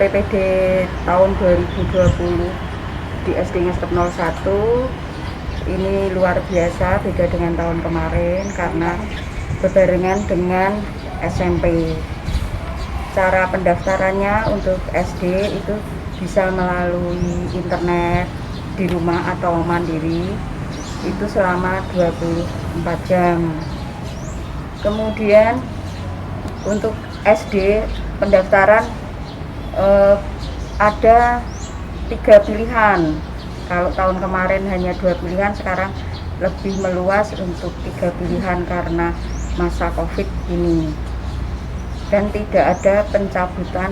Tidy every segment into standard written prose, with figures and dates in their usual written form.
PPD tahun 2020 di SD Ngestep 01 ini luar biasa, beda dengan tahun kemarin karena berbarengan dengan SMP. Cara pendaftarannya untuk SD itu bisa melalui internet di rumah atau mandiri, itu selama 24 jam. Kemudian untuk SD pendaftaran ada 3 pilihan. Kalau tahun kemarin hanya 2 pilihan, sekarang lebih meluas untuk 3 pilihan karena masa COVID ini. Dan tidak ada pencabutan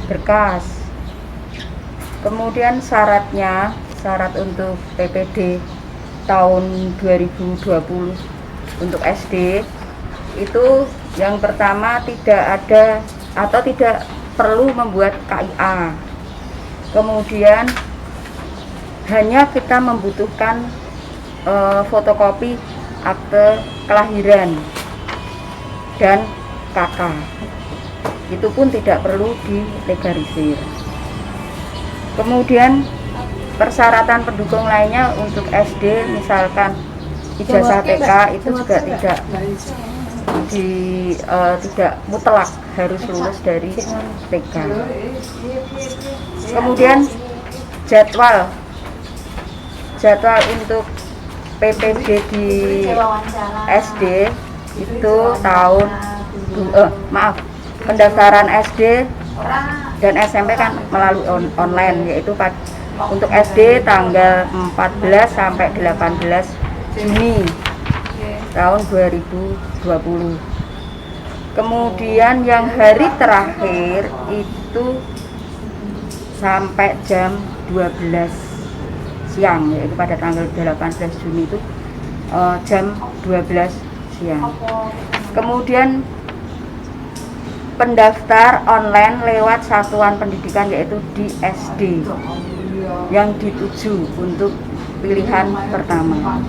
berkas. Kemudian syarat untuk PPD tahun 2020 untuk SD itu yang pertama tidak ada atau tidak perlu membuat KIA. Kemudian hanya kita membutuhkan fotokopi akte kelahiran dan KK. Itu pun tidak perlu dilegalisir. Kemudian persyaratan pendukung lainnya untuk SD, misalkan ijazah TK itu juga tidak mutlak harus lulus dari TK. Kemudian jadwal untuk PPD di SD itu pendaftaran SD dan SMP kan melalui online, yaitu untuk SD tanggal 14 sampai 18 Juni tahun 2020. Kemudian yang hari terakhir itu sampai jam 12 siang, yaitu pada tanggal 18 Juni itu jam 12 siang. Kemudian pendaftar online lewat satuan pendidikan, yaitu di SD yang dituju untuk pilihan pertama,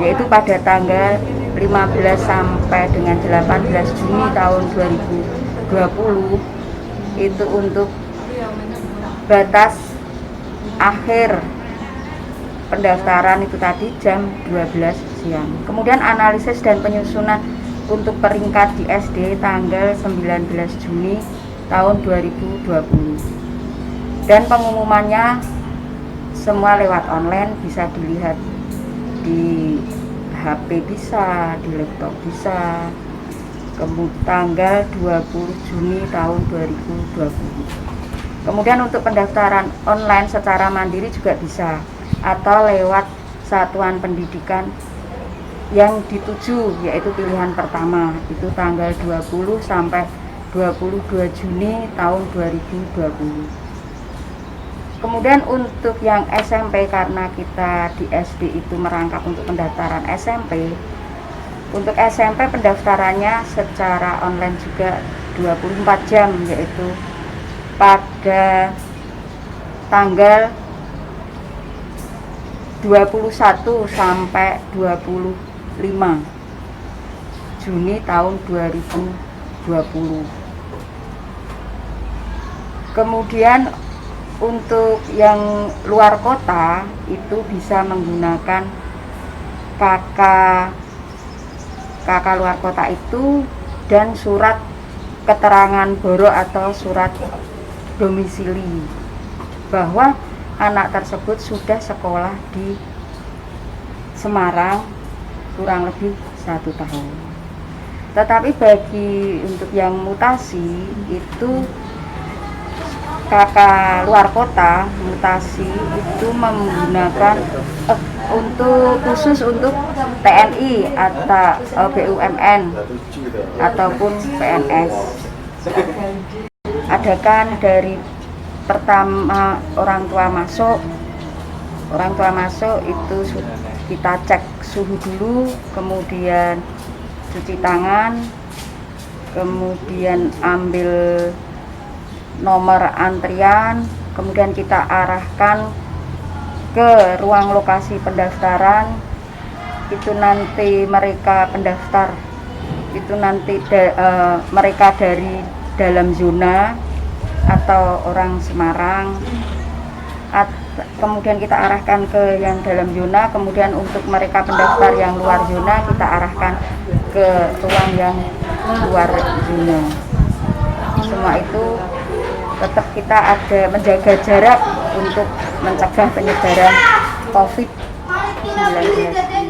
yaitu pada tanggal 15 sampai dengan 18 Juni tahun 2020. Itu untuk batas akhir pendaftaran itu tadi jam 12 siang. Kemudian analisis dan penyusunan untuk peringkat di SD tanggal 19 Juni tahun 2020. Dan pengumumannya semua lewat online, bisa dilihat di HP bisa, di laptop bisa. Kemudian tanggal 20 Juni tahun 2020. Kemudian untuk pendaftaran online secara mandiri juga bisa, atau lewat satuan pendidikan yang dituju, yaitu pilihan pertama, itu tanggal 20 sampai 22 Juni tahun 2020. Kemudian untuk yang SMP, karena kita di SD itu merangkap untuk pendaftaran SMP, untuk SMP pendaftarannya secara online juga 24 jam, yaitu pada tanggal 21 sampai 25 Juni tahun 2020. Kemudian untuk yang luar kota itu bisa menggunakan KK luar kota itu dan surat keterangan boro atau surat domisili bahwa anak tersebut sudah sekolah di Semarang kurang lebih 1 tahun. Tetapi bagi untuk yang mutasi itu KK luar kota mutasi itu menggunakan khusus untuk TNI atau BUMN ataupun PNS. Adakan dari pertama orang tua masuk itu kita cek suhu dulu, kemudian cuci tangan, kemudian ambil nomor antrian, kemudian kita arahkan ke ruang lokasi pendaftaran. Itu nanti mereka pendaftar itu nanti mereka dari dalam zona atau orang Semarang, kemudian kita arahkan ke yang dalam zona, kemudian untuk mereka pendaftar yang luar zona kita arahkan ke ruang yang luar zona. Semua itu tetap kita ada menjaga jarak untuk mencegah penyebaran COVID-19.